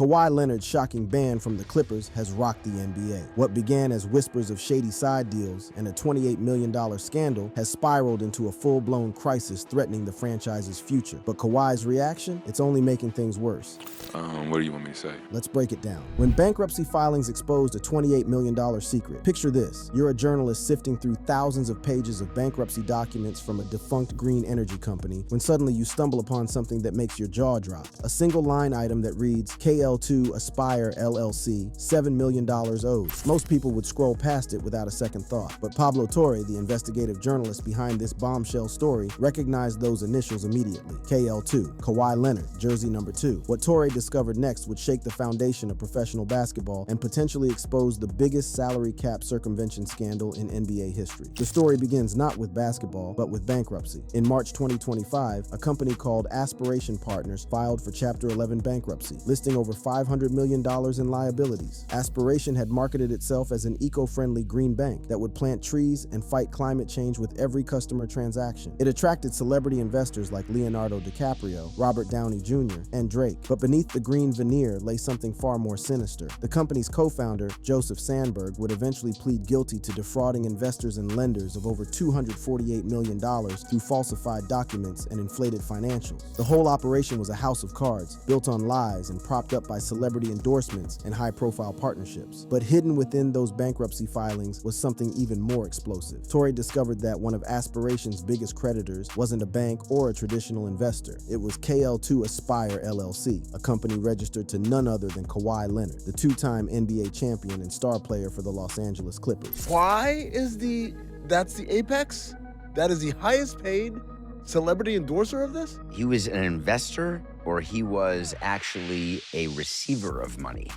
Kawhi Leonard's shocking ban from the Clippers has rocked the NBA. What began as whispers of shady side deals and a $28 million scandal has spiraled into a full-blown crisis threatening the franchise's future. But Kawhi's reaction? It's only making things worse. What do you want me to say? Let's break it down. When bankruptcy filings exposed a $28 million secret, picture this. You're a journalist sifting through thousands of pages of bankruptcy documents from a defunct green energy company when suddenly you stumble upon something that makes your jaw drop. A single line item that reads, KL2 Aspire LLC, $7 million owed. Most people would scroll past it without a second thought. But Pablo Torre, the investigative journalist behind this bombshell story, recognized those initials immediately. KL2, Kawhi Leonard, jersey number 2. What Torre discovered next would shake the foundation of professional basketball and potentially expose the biggest salary cap circumvention scandal in NBA history. The story begins not with basketball, but with bankruptcy. In March 2025, a company called Aspiration Partners filed for Chapter 11 bankruptcy, listing over $500 million in liabilities. Aspiration had marketed itself as an eco-friendly green bank that would plant trees and fight climate change with every customer transaction. It attracted celebrity investors like Leonardo DiCaprio, Robert Downey Jr., and Drake. But beneath the green veneer lay something far more sinister. The company's co-founder, Joseph Sandberg, would eventually plead guilty to defrauding investors and lenders of over $248 million through falsified documents and inflated financials. The whole operation was a house of cards, built on lies and propped up by celebrity endorsements and high-profile partnerships. But hidden within those bankruptcy filings was something even more explosive. Torre discovered that one of Aspiration's biggest creditors wasn't a bank or a traditional investor. It was KL2 Aspire LLC, a company registered to none other than Kawhi Leonard, the two-time NBA champion and star player for the Los Angeles Clippers. Kawhi that's the apex? That is the highest paid celebrity endorser of this? He was an investor, or he was actually a receiver of money?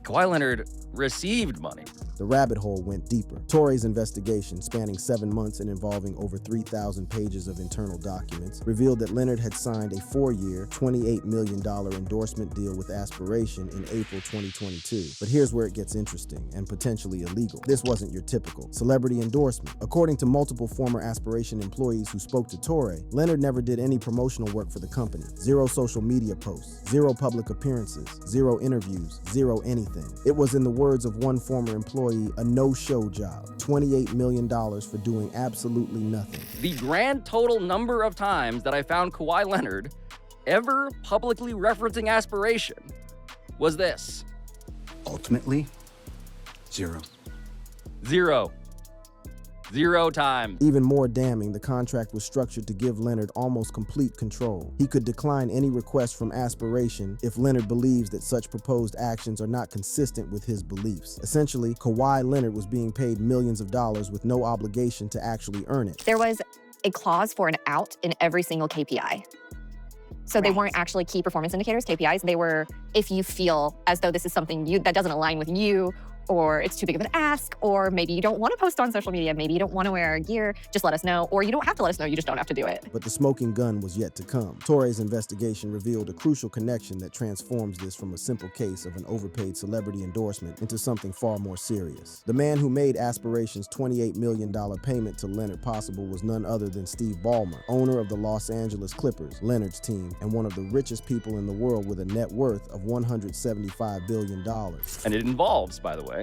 Kawhi Leonard received money. The rabbit hole went deeper. Torre's investigation, spanning 7 months and involving over 3,000 pages of internal documents, revealed that Leonard had signed a 4-year, $28 million endorsement deal with Aspiration in April 2022. But here's where it gets interesting and potentially illegal. This wasn't your typical celebrity endorsement. According to multiple former Aspiration employees who spoke to Torre, Leonard never did any promotional work for the company. 0 social media posts, 0 public appearances, 0 interviews, 0 anything. It was, in the words of one former employee, a no-show job. $28 million for doing absolutely nothing. The grand total number of times that I found Kawhi Leonard ever publicly referencing Aspiration was this. Ultimately, 0. 0 times. Even more damning, the contract was structured to give Leonard almost complete control. He could decline any request from Aspiration if Leonard believes that such proposed actions are not consistent with his beliefs. Essentially, Kawhi Leonard was being paid millions of dollars with no obligation to actually earn it. There was a clause for an out in every single KPI. So they weren't actually key performance indicators, KPIs. They were, if you feel as though this is something that doesn't align with you, or it's too big of an ask, or maybe you don't want to post on social media, maybe you don't want to wear gear, just let us know, or you don't have to let us know, you just don't have to do it. But the smoking gun was yet to come. Torre's investigation revealed a crucial connection that transforms this from a simple case of an overpaid celebrity endorsement into something far more serious. The man who made Aspiration's $28 million payment to Leonard possible was none other than Steve Ballmer, owner of the Los Angeles Clippers, Leonard's team, and one of the richest people in the world with a net worth of $175 billion. And it involves, by the way,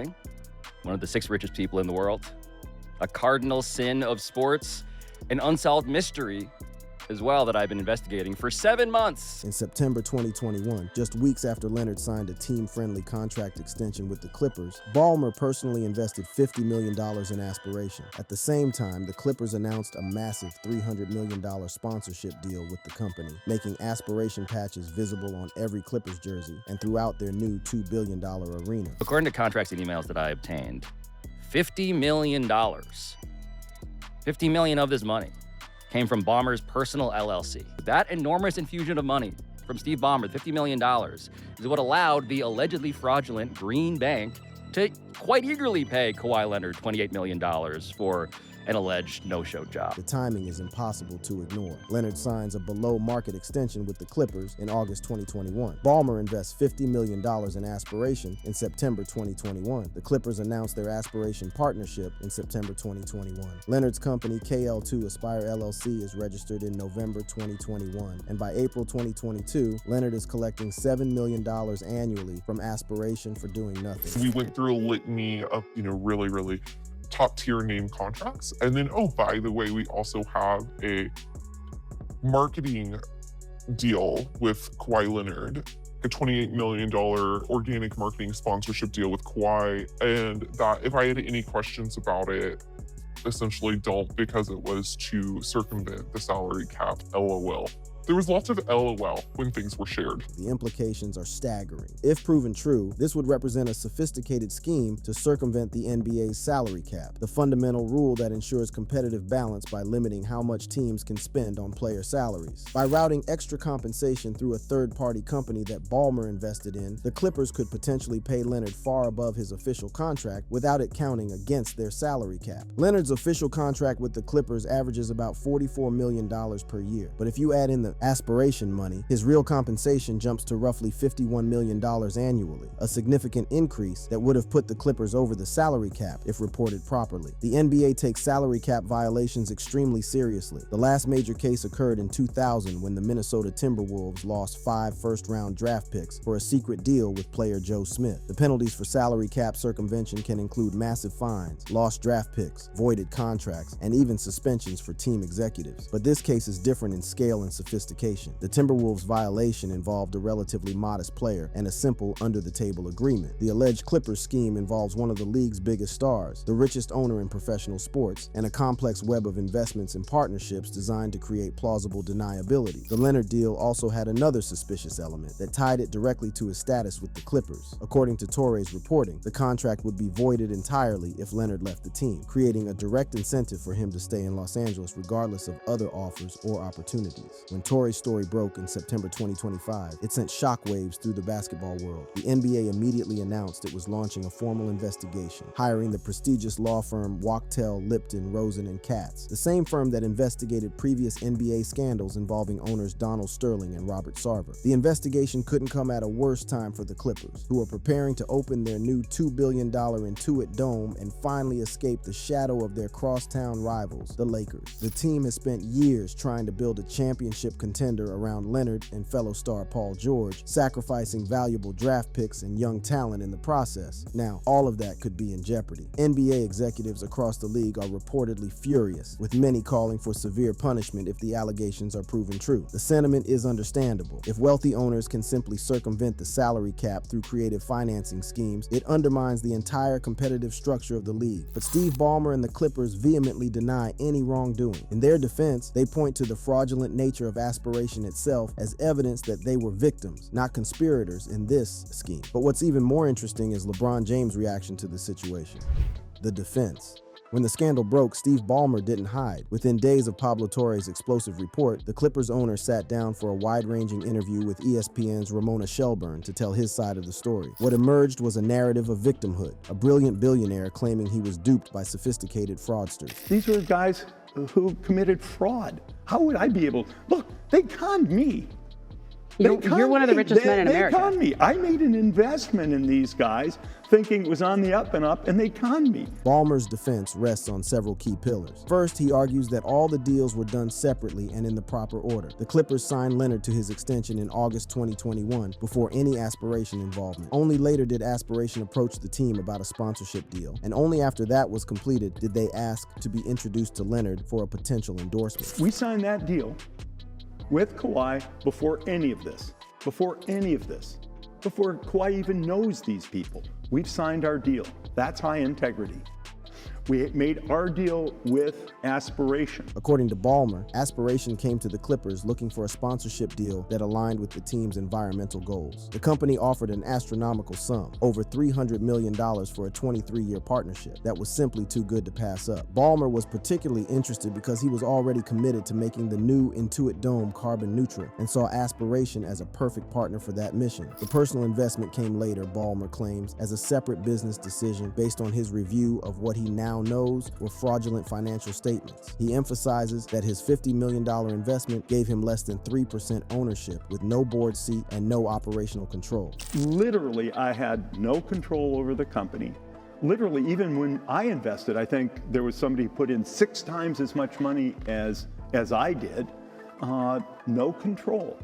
one of the 6 richest people in the world, a cardinal sin of sports, an unsolved mystery as well that I've been investigating for 7 months. In September 2021, just weeks after Leonard signed a team-friendly contract extension with the Clippers, Ballmer personally invested $50 million in Aspiration. At the same time, the Clippers announced a massive $300 million sponsorship deal with the company, making Aspiration patches visible on every Clippers jersey and throughout their new $2 billion arena. According to contracts and emails that I obtained, $50 million. $50 million of this money came from Ballmer's personal LLC. That enormous infusion of money from Steve Ballmer, $50 million, is what allowed the allegedly fraudulent Green Bank to quite eagerly pay Kawhi Leonard $28 million for an alleged no-show job. The timing is impossible to ignore. Leonard signs a below-market extension with the Clippers in August 2021. Ballmer invests $50 million in Aspiration in September 2021. The Clippers announced their Aspiration partnership in September 2021. Leonard's company, KL2 Aspire LLC, is registered in November 2021, and by April 2022, Leonard is collecting $7 million annually from Aspiration for doing nothing. We went through a litany of, really top tier name contracts. And then, oh, by the way, we also have a marketing deal with Kawhi Leonard, a $28 million organic marketing sponsorship deal with Kawhi. And that, if I had any questions about it, essentially don't, because it was to circumvent the salary cap, LOL. There was lots of LOL when things were shared. The implications are staggering. If proven true, this would represent a sophisticated scheme to circumvent the NBA's salary cap, the fundamental rule that ensures competitive balance by limiting how much teams can spend on player salaries. By routing extra compensation through a third-party company that Ballmer invested in, the Clippers could potentially pay Leonard far above his official contract without it counting against their salary cap. Leonard's official contract with the Clippers averages about $44 million per year, but if you add in the Aspiration money, his real compensation jumps to roughly $51 million annually, a significant increase that would have put the Clippers over the salary cap if reported properly. The NBA takes salary cap violations extremely seriously. The last major case occurred in 2000 when the Minnesota Timberwolves lost 5 first-round draft picks for a secret deal with player Joe Smith. The penalties for salary cap circumvention can include massive fines, lost draft picks, voided contracts, and even suspensions for team executives. But this case is different in scale and sophistication. The Timberwolves violation involved a relatively modest player and a simple under-the-table agreement. The alleged Clippers scheme involves one of the league's biggest stars, the richest owner in professional sports, and a complex web of investments and partnerships designed to create plausible deniability. The Leonard deal also had another suspicious element that tied it directly to his status with the Clippers. According to Torre's reporting, the contract would be voided entirely if Leonard left the team, creating a direct incentive for him to stay in Los Angeles regardless of other offers or opportunities. When Torre's story broke in September 2025, it sent shockwaves through the basketball world. The NBA immediately announced it was launching a formal investigation, hiring the prestigious law firm Wachtell, Lipton, Rosen & Katz, the same firm that investigated previous NBA scandals involving owners Donald Sterling and Robert Sarver. The investigation couldn't come at a worse time for the Clippers, who are preparing to open their new $2 billion Intuit Dome and finally escape the shadow of their crosstown rivals, the Lakers. The team has spent years trying to build a championship contender around Leonard and fellow star Paul George, sacrificing valuable draft picks and young talent in the process. Now, all of that could be in jeopardy. NBA executives across the league are reportedly furious, with many calling for severe punishment if the allegations are proven true. The sentiment is understandable. If wealthy owners can simply circumvent the salary cap through creative financing schemes, it undermines the entire competitive structure of the league. But Steve Ballmer and the Clippers vehemently deny any wrongdoing. In their defense, they point to the fraudulent nature of Aspiration itself as evidence that they were victims, not conspirators in this scheme. But what's even more interesting is LeBron James' reaction to the situation. The defense. When the scandal broke, Steve Ballmer didn't hide. Within days of Pablo Torre's explosive report, the Clippers owner sat down for a wide-ranging interview with ESPN's Ramona Shelburne to tell his side of the story. What emerged was a narrative of victimhood, a brilliant billionaire claiming he was duped by sophisticated fraudsters. These are guys who committed fraud. How would I be able? Look, they conned me. You're one of the richest men in America. They conned me. I made an investment in these guys thinking it was on the up and up, and they conned me. Ballmer's defense rests on several key pillars. First, he argues that all the deals were done separately and in the proper order. The Clippers signed Leonard to his extension in August 2021 before any Aspiration involvement. Only later did Aspiration approach the team about a sponsorship deal, and only after that was completed did they ask to be introduced to Leonard for a potential endorsement. We signed that deal with Kawhi before any of this, before Kawhi even knows these people. We've signed our deal. That's high integrity. We made our deal with Aspiration. According to Ballmer, Aspiration came to the Clippers looking for a sponsorship deal that aligned with the team's environmental goals. The company offered an astronomical sum, over $300 million for a 23-year partnership that was simply too good to pass up. Ballmer was particularly interested because he was already committed to making the new Intuit Dome carbon neutral and saw Aspiration as a perfect partner for that mission. The personal investment came later, Ballmer claims, as a separate business decision based on his review of what he now now knows were fraudulent financial statements. He emphasizes that his $50 million investment gave him less than 3% ownership with no board seat and no operational control. Literally, I had no control over the company. Literally, even when I invested, I think there was somebody who put in 6 times as much money as I did. No control.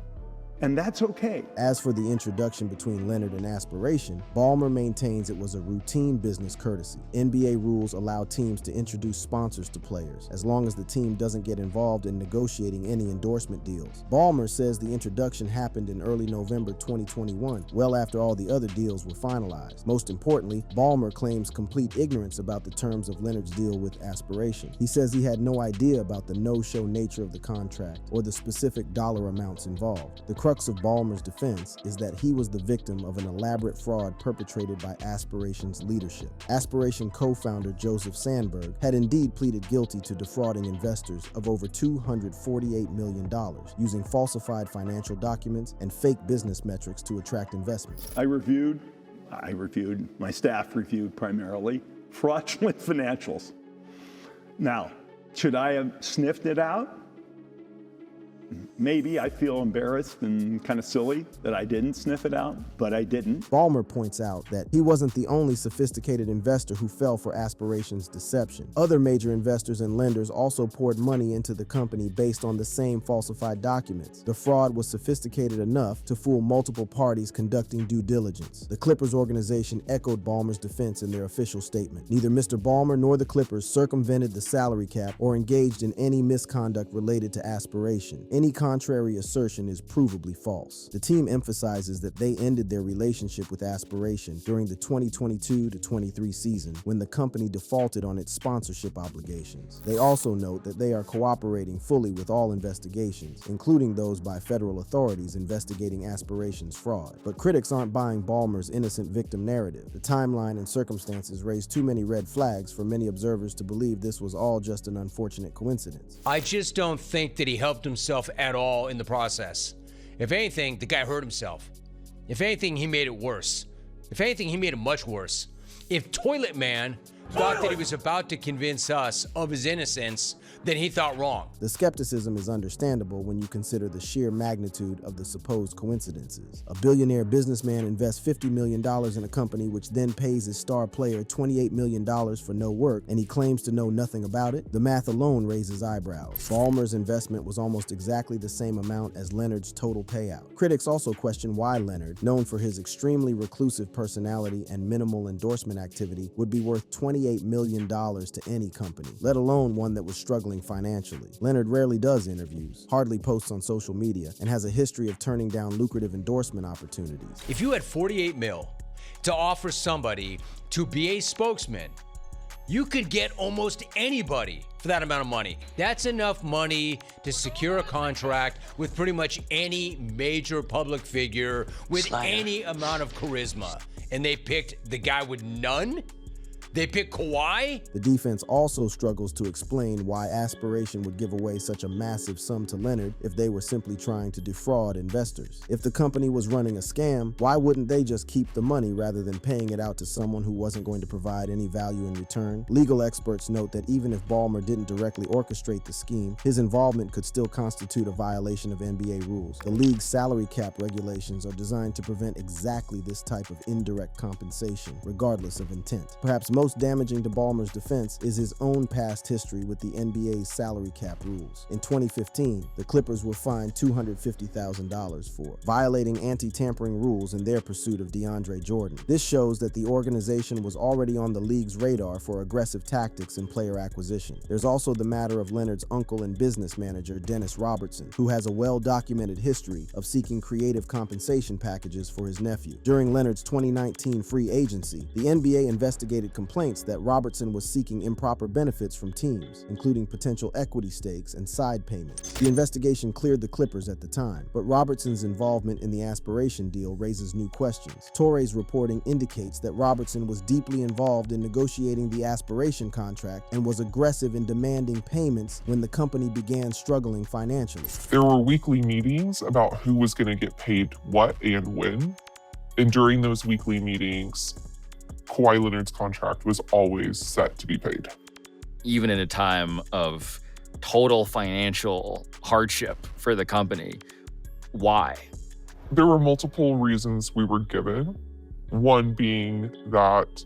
And that's okay. As for the introduction between Leonard and Aspiration, Ballmer maintains it was a routine business courtesy. NBA rules allow teams to introduce sponsors to players, as long as the team doesn't get involved in negotiating any endorsement deals. Ballmer says the introduction happened in early November 2021, well after all the other deals were finalized. Most importantly, Ballmer claims complete ignorance about the terms of Leonard's deal with Aspiration. He says he had no idea about the no-show nature of the contract or the specific dollar amounts involved. The crux of Ballmer's defense is that he was the victim of an elaborate fraud perpetrated by Aspiration's leadership. Aspiration co-founder Joseph Sandberg had indeed pleaded guilty to defrauding investors of over $248 million, using falsified financial documents and fake business metrics to attract investment. My staff reviewed primarily fraudulent financials. Now, should I have sniffed it out? Maybe. I feel embarrassed and kind of silly that I didn't sniff it out, but I didn't. Ballmer points out that he wasn't the only sophisticated investor who fell for Aspiration's deception. Other major investors and lenders also poured money into the company based on the same falsified documents. The fraud was sophisticated enough to fool multiple parties conducting due diligence. The Clippers organization echoed Ballmer's defense in their official statement. Neither Mr. Ballmer nor the Clippers circumvented the salary cap or engaged in any misconduct related to Aspiration. Any contrary assertion is provably false. The team emphasizes that they ended their relationship with Aspiration during the 2022-23 season when the company defaulted on its sponsorship obligations. They also note that they are cooperating fully with all investigations, including those by federal authorities investigating Aspiration's fraud. But critics aren't buying Ballmer's innocent victim narrative. The timeline and circumstances raise too many red flags for many observers to believe this was all just an unfortunate coincidence. I just don't think that he helped himself at all in the process. If anything, the guy hurt himself. If anything, he made it worse. If anything, he made it much worse. If Toilet Man thought that he was about to convince us of his innocence, then he thought wrong. The skepticism is understandable when you consider the sheer magnitude of the supposed coincidences. A billionaire businessman invests $50 million in a company which then pays his star player $28 million for no work, and he claims to know nothing about it. The math alone raises eyebrows. Ballmer's investment was almost exactly the same amount as Leonard's total payout. Critics also question why Leonard, known for his extremely reclusive personality and minimal endorsement activity, would be worth $28 million to any company, let alone one that was struggling financially. Leonard rarely does interviews, hardly posts on social media, and has a history of turning down lucrative endorsement opportunities. If you had 48 mil to offer somebody to be a spokesman, you could get almost anybody for that amount of money. That's enough money to secure a contract with pretty much any major public figure with any amount of charisma. And they picked the guy with none? They picked Kawhi? The defense also struggles to explain why Aspiration would give away such a massive sum to Leonard if they were simply trying to defraud investors. If the company was running a scam, why wouldn't they just keep the money rather than paying it out to someone who wasn't going to provide any value in return? Legal experts note that even if Ballmer didn't directly orchestrate the scheme, his involvement could still constitute a violation of NBA rules. The league's salary cap regulations are designed to prevent exactly this type of indirect compensation, regardless of intent. Perhaps most damaging to Ballmer's defense is his own past history with the NBA's salary cap rules. In 2015, the Clippers were fined $250,000 for violating anti-tampering rules in their pursuit of DeAndre Jordan. This shows that the organization was already on the league's radar for aggressive tactics in player acquisition. There's also the matter of Leonard's uncle and business manager, Dennis Robertson, who has a well-documented history of seeking creative compensation packages for his nephew. During Leonard's 2019 free agency, the NBA investigated complaints that Robertson was seeking improper benefits from teams, including potential equity stakes and side payments. The investigation cleared the Clippers at the time, but Robertson's involvement in the Aspiration deal raises new questions. Torre's reporting indicates that Robertson was deeply involved in negotiating the Aspiration contract and was aggressive in demanding payments when the company began struggling financially. There were weekly meetings about who was going to get paid what and when, and during those weekly meetings, Kawhi Leonard's contract was always set to be paid. even in a time of total financial hardship for the company. Why? There were multiple reasons we were given. One being that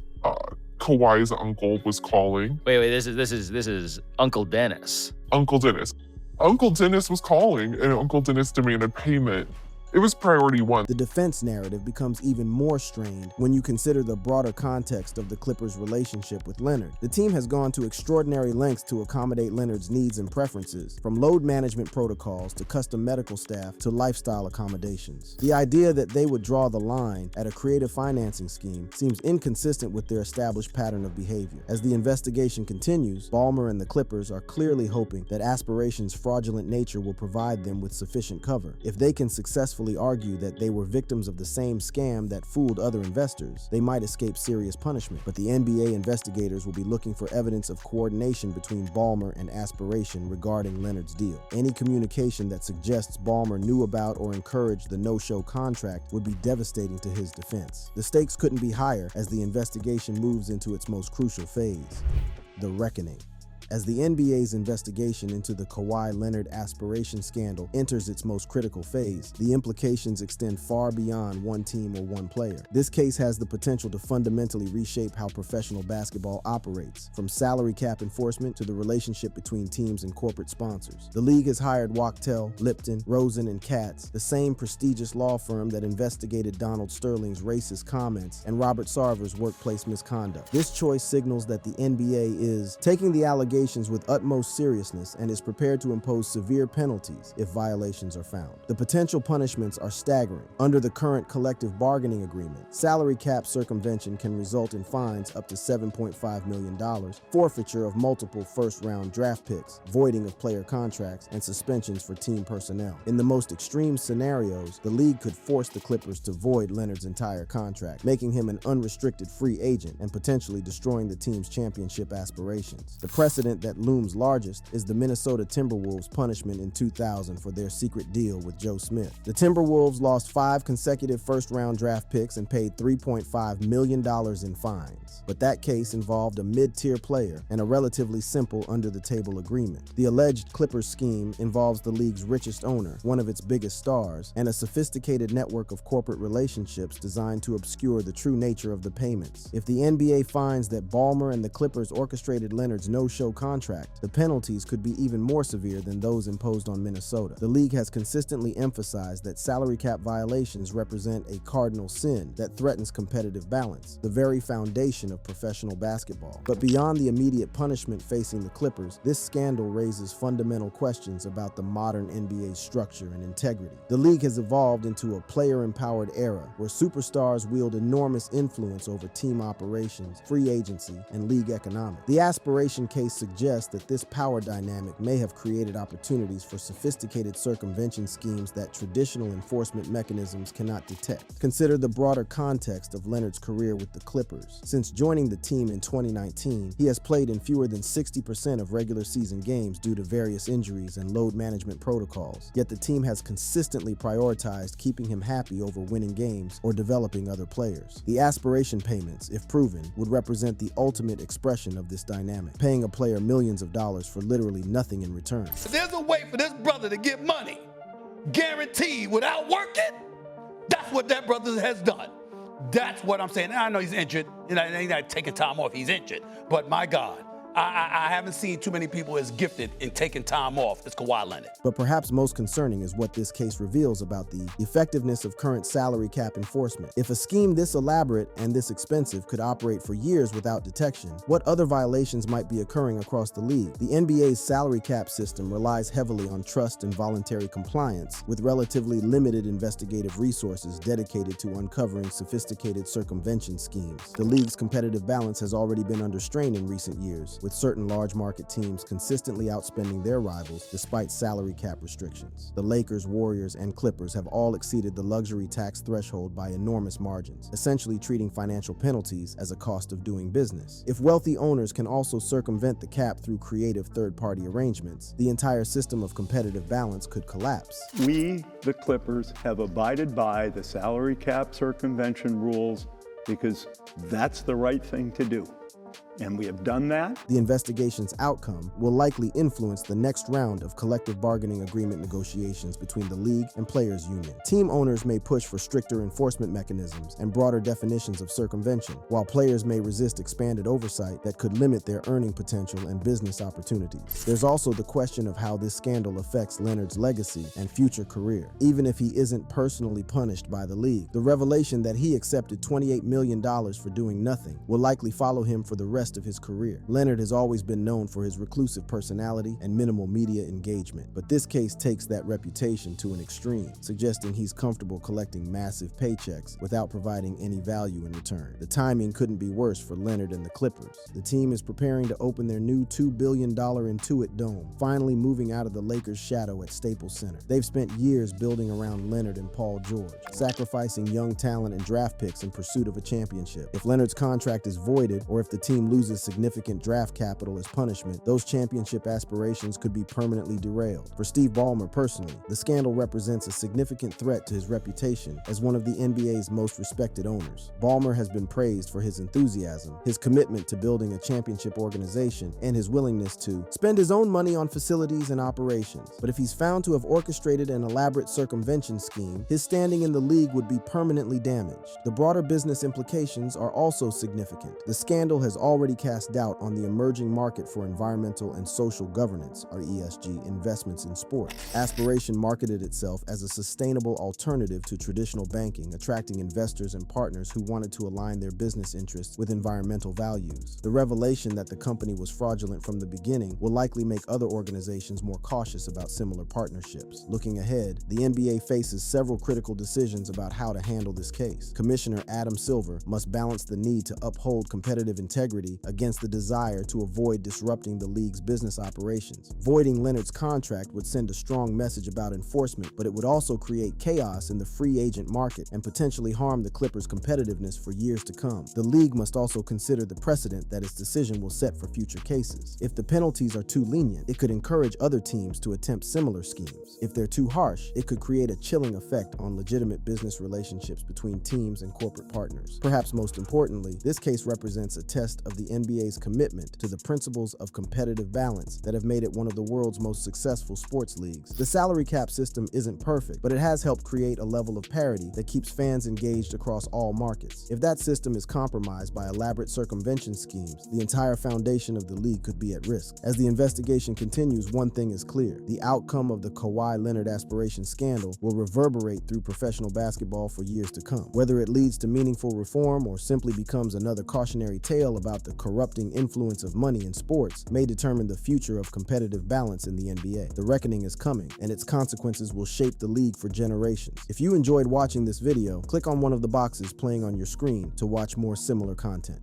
Kawhi's uncle was calling. Wait, this is Uncle Dennis. Uncle Dennis. Uncle Dennis was calling, and Uncle Dennis demanded payment. It was priority one. The defense narrative becomes even more strained when you consider the broader context of the Clippers' relationship with Leonard. The team has gone to extraordinary lengths to accommodate Leonard's needs and preferences, from load management protocols to custom medical staff to lifestyle accommodations. The idea that they would draw the line at a creative financing scheme seems inconsistent with their established pattern of behavior. As the investigation continues, Ballmer and the Clippers are clearly hoping that Aspiration's fraudulent nature will provide them with sufficient cover. If they can successfully argue that they were victims of the same scam that fooled other investors, they might escape serious punishment. But the NBA investigators will be looking for evidence of coordination between Ballmer and Aspiration regarding Leonard's deal. Any communication that suggests Ballmer knew about or encouraged the no-show contract would be devastating to his defense. The stakes couldn't be higher as the investigation moves into its most crucial phase, the reckoning. As the NBA's investigation into the Kawhi Leonard aspiration scandal enters its most critical phase, the implications extend far beyond one team or one player. This case has the potential to fundamentally reshape how professional basketball operates, from salary cap enforcement to the relationship between teams and corporate sponsors. The league has hired Wachtell, Lipton, Rosen, and Katz, the same prestigious law firm that investigated Donald Sterling's racist comments and Robert Sarver's workplace misconduct. This choice signals that the NBA is taking the allegations with utmost seriousness and is prepared to impose severe penalties if violations are found. The potential punishments are staggering. Under the current collective bargaining agreement, salary cap circumvention can result in fines up to $7.5 million, forfeiture of multiple first-round draft picks, voiding of player contracts, and suspensions for team personnel. In the most extreme scenarios, the league could force the Clippers to void Leonard's entire contract, making him an unrestricted free agent and potentially destroying the team's championship aspirations. The precedent that looms largest is the Minnesota Timberwolves' punishment in 2000 for their secret deal with Joe Smith. The Timberwolves lost 5 consecutive first-round draft picks and paid $3.5 million in fines. But that case involved a mid-tier player and a relatively simple under-the-table agreement. The alleged Clippers scheme involves the league's richest owner, one of its biggest stars, and a sophisticated network of corporate relationships designed to obscure the true nature of the payments. If the NBA finds that Ballmer and the Clippers orchestrated Leonard's no-show contract, the penalties could be even more severe than those imposed on Minnesota. The league has consistently emphasized that salary cap violations represent a cardinal sin that threatens competitive balance, the very foundation of professional basketball. But beyond the immediate punishment facing the Clippers, this scandal raises fundamental questions about the modern NBA structure and integrity. The league has evolved into a player-empowered era where superstars wield enormous influence over team operations, free agency, and league economics. The aspiration case suggests that this power dynamic may have created opportunities for sophisticated circumvention schemes that traditional enforcement mechanisms cannot detect. Consider the broader context of Leonard's career with the Clippers. Since joining the team in 2019, he has played in fewer than 60% of regular season games due to various injuries and load management protocols. Yet the team has consistently prioritized keeping him happy over winning games or developing other players. The aspiration payments, if proven, would represent the ultimate expression of this dynamic, paying a player millions of dollars for literally nothing in return. There's a way for this brother to get money, guaranteed without working. That's what that brother has done. That's what I'm saying. And I know he's injured. He's not taking time off. He's injured. But my God, I haven't seen too many people as gifted in taking time off as Kawhi Leonard. But perhaps most concerning is what this case reveals about the effectiveness of current salary cap enforcement. If a scheme this elaborate and this expensive could operate for years without detection, what other violations might be occurring across the league? The NBA's salary cap system relies heavily on trust and voluntary compliance, with relatively limited investigative resources dedicated to uncovering sophisticated circumvention schemes. The league's competitive balance has already been under strain in recent years, with certain large market teams consistently outspending their rivals despite salary cap restrictions. The Lakers, Warriors, and Clippers have all exceeded the luxury tax threshold by enormous margins, essentially treating financial penalties as a cost of doing business. If wealthy owners can also circumvent the cap through creative third-party arrangements, the entire system of competitive balance could collapse. We, the Clippers, have abided by the salary cap circumvention rules because that's the right thing to do. And we have done that. The investigation's outcome will likely influence the next round of collective bargaining agreement negotiations between the league and players' union. Team owners may push for stricter enforcement mechanisms and broader definitions of circumvention, while players may resist expanded oversight that could limit their earning potential and business opportunities. There's also the question of how this scandal affects Leonard's legacy and future career. Even if he isn't personally punished by the league, the revelation that he accepted $28 million for doing nothing will likely follow him for the rest of his career. Leonard has always been known for his reclusive personality and minimal media engagement, but this case takes that reputation to an extreme, suggesting he's comfortable collecting massive paychecks without providing any value in return. The timing couldn't be worse for Leonard and the Clippers. The team is preparing to open their new $2 billion Intuit Dome, finally moving out of the Lakers' shadow at Staples Center. They've spent years building around Leonard and Paul George, sacrificing young talent and draft picks in pursuit of a championship. If Leonard's contract is voided, or if the team loses significant draft capital as punishment, those championship aspirations could be permanently derailed. For Steve Ballmer personally, the scandal represents a significant threat to his reputation as one of the NBA's most respected owners. Ballmer has been praised for his enthusiasm, his commitment to building a championship organization, and his willingness to spend his own money on facilities and operations. But if he's found to have orchestrated an elaborate circumvention scheme, his standing in the league would be permanently damaged. The broader business implications are also significant. The scandal has already cast doubt on the emerging market for environmental and social governance, or ESG, investments in sports. Aspiration marketed itself as a sustainable alternative to traditional banking, attracting investors and partners who wanted to align their business interests with environmental values. The revelation that the company was fraudulent from the beginning will likely make other organizations more cautious about similar partnerships. Looking ahead, the NBA faces several critical decisions about how to handle this case. Commissioner Adam Silver must balance the need to uphold competitive integrity against the desire to avoid disrupting the league's business operations. Voiding Leonard's contract would send a strong message about enforcement, but it would also create chaos in the free agent market and potentially harm the Clippers' competitiveness for years to come. The league must also consider the precedent that its decision will set for future cases. If the penalties are too lenient, it could encourage other teams to attempt similar schemes. If they're too harsh, it could create a chilling effect on legitimate business relationships between teams and corporate partners. Perhaps most importantly, this case represents a test of the NBA's commitment to the principles of competitive balance that have made it one of the world's most successful sports leagues. The salary cap system isn't perfect, but it has helped create a level of parity that keeps fans engaged across all markets. If that system is compromised by elaborate circumvention schemes, the entire foundation of the league could be at risk. As the investigation continues, one thing is clear: the outcome of the Kawhi Leonard aspiration scandal will reverberate through professional basketball for years to come. Whether it leads to meaningful reform or simply becomes another cautionary tale about the corrupting influence of money in sports may determine the future of competitive balance in the NBA. The reckoning is coming, and its consequences will shape the league for generations. If you enjoyed watching this video, click on one of the boxes playing on your screen to watch more similar content.